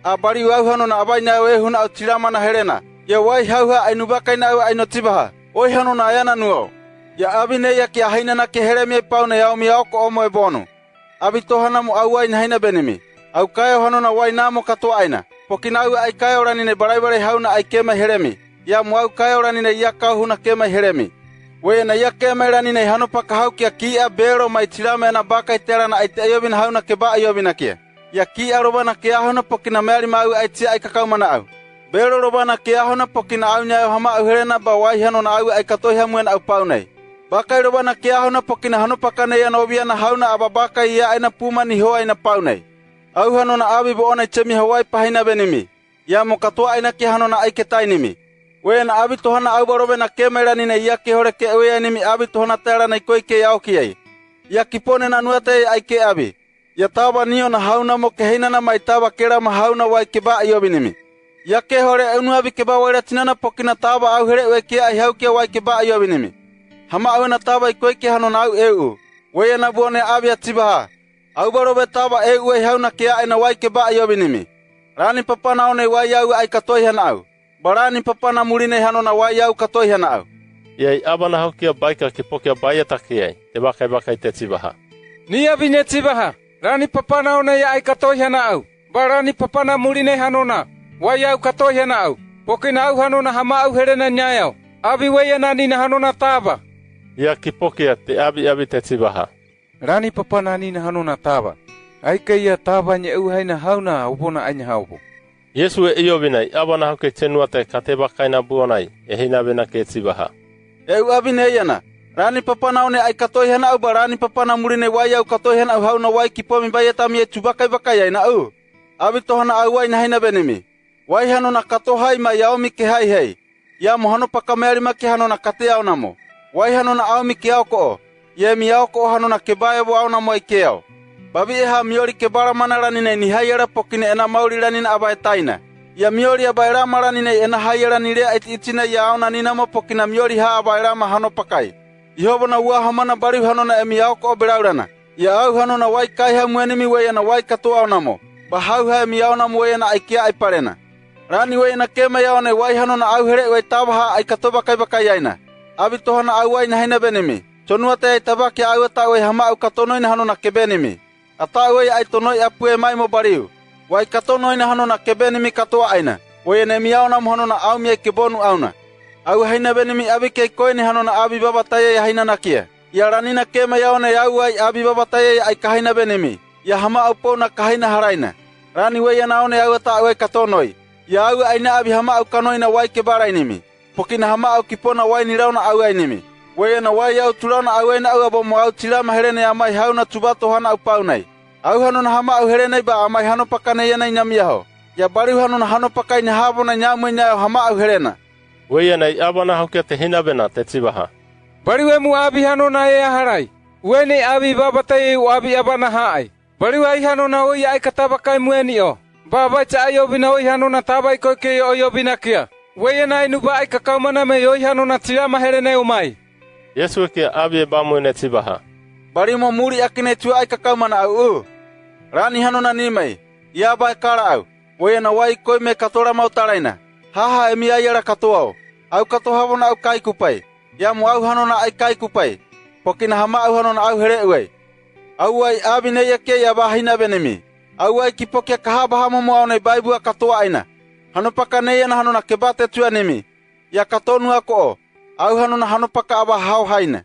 A bari au hanona abaina au huna au tiramana herena. Ya wai hauha ainubakaina au ainotibaha. Oi hanona ayana nuo. Ya abine ya kia haina na ke heremie paune ya omi aoko omo e bonu. Abi tohana mo au aina haina benimi. Au kayo hanona wai namo katoa aina. Pokina au ai kayo ranine barai hauna ai kema heremi. Ya mo au kayo ranine ya kau huna kema heremi. Weye na ya kema ranine hanopaka hau kia kia bero mai tirame na baka itera na aite ayobina hauna keba ayobina kia. Ya kia robana kia huna pokina meari mau ai tia ai kakau mana au. Bero robana kia huna pokina au nyayo hama au herena ba wai hanona au ai katoi hamuen au paunei. Bakai robana kia huna pokina hanopaka ne ya nobia na hauna ababaka ia aina puma ni hoa aina paunei. Au hanona abi bo ona chemi hawai pahina benimi. Ya mo katoa aina kia hanona ai ketainimi. Weye na abi tohana au barobe na kemera nine ia ke hore ke wea inimi abi tohana tera na ikoi ke yao kiai. Ya kipone na nuate ai ke abi. Ya taba niyo na hauna mo ke heina na mai taba kera ma hauna wai keba ayobinimi. Ya ke hore unu abi keba waira tinana pokina taba au here we ke ai hau ke wai keba ayobinimi. Hama au na taba ikoi ke hanona au eu. Weye na buone abi atibaha. Au barobe taba eu ai hauna ke ai na wai keba ayobinimi. Rani papa na one wai au ai katoi hana au. Barani papa na murine hanona wai au katoi hana au. Iai abana haukia baika ke pokia baia takiai, te bakai te tibaha. Ni abi ne tibaha, rani papa na one ai katoi hana au. Barani papa na murine hanona, wai au katoi hana au. Pokina au hanona hama au herena nyayau. Abi weye na nina hanona taba. Ia ki pokia te abi te tibaha. Rani papa na nina hanona taba. Aika ia taba nye u haina hauna upona aina haupo. Yesu e iobinai, abana hauke tenua te kate bakaina buonai, e hina bena ke tibaha. Eu abine iana, rani papa na one ai katoi hana au barani papa na murine wai au katoi hana au hauna wai kipomi bayeta mi e tubakai aina au. Abi tohana au wai na haina benimi. Wai hanona kato hai ma yaomi ke hai hei. Ya mohano paka meari ma ke hanona kate au namo. Wai hanona au mi ke au ko. Ye mi au ko hanona ke bae bo au namo i ke au. Babi eha miori ke bara mana ranine ni haiera pokine ena mauri ranine abae taina. Ya miori abae rama ranine ena haiera nire itina ya auna nina mo pokina miori ha abae rama hano pakai. Ihobo na ua hamana bari hanona emi au ko beraurana. Ya au hanona wai kai ha muenimi weye na wai kato au namo. Ba hau ha emi au namo weye na aikia ai parena. Rani weye na kema ya one wai hanona au here wei tabaha ai kato bakai aina. Abi tohana au wai na haina benimi. Tonua te ai tabaki au ata wei hama au katonoi na hanona ke benimi. Ata wei ai tonoi apue mai mo bariu. Wai katonoi na hanona ke benimi katoa aina. Weye ne mi au namo hanona au mi ke bonu auna. Au haina benimi abi ke koe ni hanona abi baba taye ya haina nakia. Ya ranina kema ya one au ai abi baba taye ai kahaina benimi. Ya hama au po na kahaina haraina. Rani wei na one au ata wei katonoi. Ya au aina abi hama au kanoi na wai ke barainimi. Pokina hama au kipona wai ni rauna au ainimi. Weye na wai au turana au aina au abo mo au tirama herene ya mai hauna tubato hana au paunai. Au hanona hama au herene ba amai hano pakane yana inyamiaho. Ya bari hanona hano pakai ni habo na nyamu nyayo hama au herena. Weye na abana haukia te hina bena te tibaha. Bari we mu abi hanona e harai. Wene abi babatai u abi abana haai. Bari wai hanona oi ai katabakai mueni o. Baba cha ayobina oi hanona tabai koike oyobina kia. Weye na inuba ai kakaumana me oi hanona tirama herene umai. Yesu ke abi ba muene tibaha. Bari mo muri akine tu ai kakaumana au. Rani hanona ni mai. Ia bai kara au. Weye na wai koi me katora mau taraina. Haha emi ai era katoao. Au kato havona au kai kupai. Ya mo au hanona ai kai kupai. Pokina hama au hanona au here uai. Au ai abine ya ke ya bahina benemi. Au ai kipokia kahaba hamo mo aone baibua katoa aina. Hanopaka neya na hanona kebate tua nimi. Ya katonu ako o. Au hanona hanopaka aba hau haina.